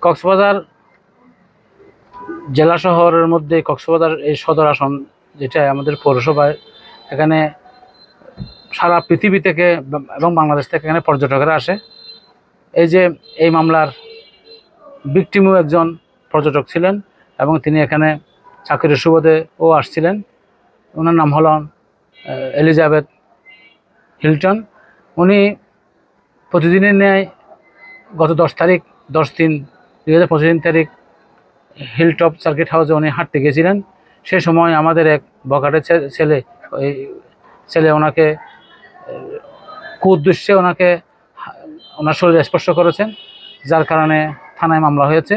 কক্সবাজার জেলা শহরের মধ্যে কক্সবাজার এই সদর আসন, যেটা আমাদের পৌরসভায়, এখানে সারা পৃথিবী থেকে এবং বাংলাদেশ থেকে এখানে পর্যটকরা আসে। এই যে এই মামলার ভিকটিমও একজন পর্যটক ছিলেন এবং তিনি এখানে চাকরির সুবাদে আসছিলেন। ওনার নাম হল এলিজাবেথ হিল্টন। উনি প্রতিদিনের ন্যায় গত 10/3/2025 তারিখ হিলটপ সার্কিট হাউসে উনি হাঁটতে গিয়েছিলেন। সে সময় আমাদের এক বখাটের ছেলে ওনাকে কুউদ্দেশ্যে ওনার শরীরে স্পর্শ করেছেন, যার কারণে থানায় মামলা হয়েছে।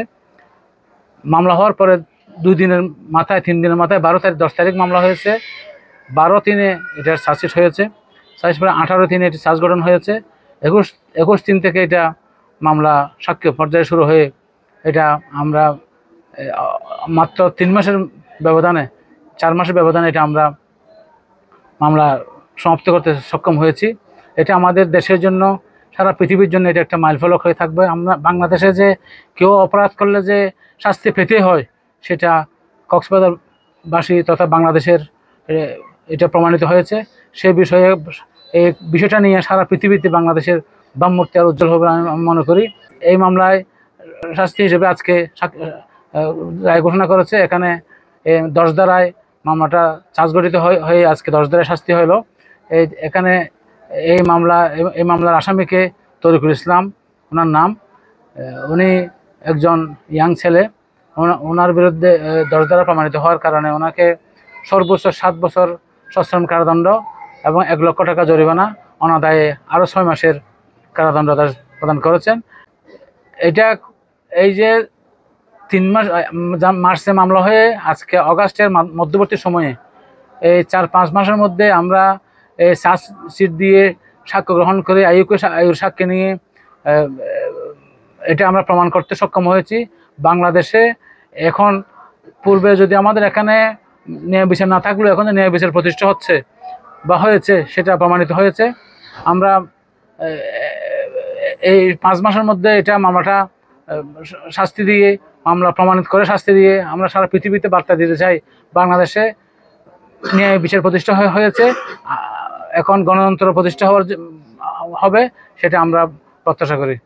মামলা হওয়ার পরে 3 দিনের মাথায় 10 তারিখ মামলা হয়েছে। 12/3 এটার চার্জশিট হয়েছে। চার্জশিট পরে 18/3 এটি চার্জ গঠন হয়েছে। 21/3 থেকে এটা মামলা সাক্ষ্য পর্যায়ে শুরু হয়ে এটা আমরা মাত্র 3 মাসের ব্যবধানে 4 মাসের ব্যবধানে এটা আমরা মামলা সমাপ্ত করতে সক্ষম হয়েছি। এটা আমাদের দেশের জন্য, সারা পৃথিবীর জন্য এটা একটা মাইলফলক হয়ে থাকবে। আমরা বাংলাদেশে যে কেউ অপরাধ করলে যে শাস্তি পেতে হয়, সেটা কক্সবাজারবাসী তথা বাংলাদেশের এটা প্রমাণিত হয়েছে। সে বিষয়ে এই বিষয়টা নিয়ে সারা পৃথিবীতে বাংলাদেশের ভাবমূর্তি আর উজ্জ্বল হবে আমি মনে করি। এই মামলায় শাস্তি হিসেবে আজকে রায় ঘোষণা করেছে। এখানে 10 ধারায় মামলাটা চার্জ গঠিত হয়ে আজকে 10 ধারায় শাস্তি হলো। এখানে এই মামলার আসামিকে তরিকুল ইসলাম ওনার নাম। উনি একজন ইয়াং ছেলে। ওনার বিরুদ্ধে 10 ধারা প্রমাণিত হওয়ার কারণে ওনাকে সর্বোচ্চ 7 বছর সশ্রম কারাদণ্ড এবং 1 লক্ষ টাকা জরিমানা, অনাদায়ে আরও 6 মাসের কারাদণ্ড প্রদান করেছেন। এই যে 3 মার্চে মামলা হয়ে আজকে অগাস্টের মধ্যবর্তী সময়ে এই 4-5 মাসের মধ্যে আমরা এই চার্জশিট দিয়ে সাক্ষ্য গ্রহণ করে আয়ুর সাক্ষ্য নিয়ে এটা আমরা প্রমাণ করতে সক্ষম হয়েছি। বাংলাদেশে এখন পূর্বে যদি আমাদের এখানে ন্যায় বিচার না থাকলেও এখন যে ন্যায় বিচার প্রতিষ্ঠা হচ্ছে বা হয়েছে, সেটা প্রমাণিত হয়েছে। আমরা এই 5 মাসের মধ্যে এটা মামলাটা শাস্তি দিয়ে, মামলা প্রমাণিত করে শাস্তি দিয়ে আমরা সারা পৃথিবীতে বার্তা দিতে চাই বাংলাদেশে ন্যায় বিচার প্রতিষ্ঠা হয়েছে। এখন গণতন্ত্র প্রতিষ্ঠা হবে, সেটা আমরা প্রত্যাশা করি।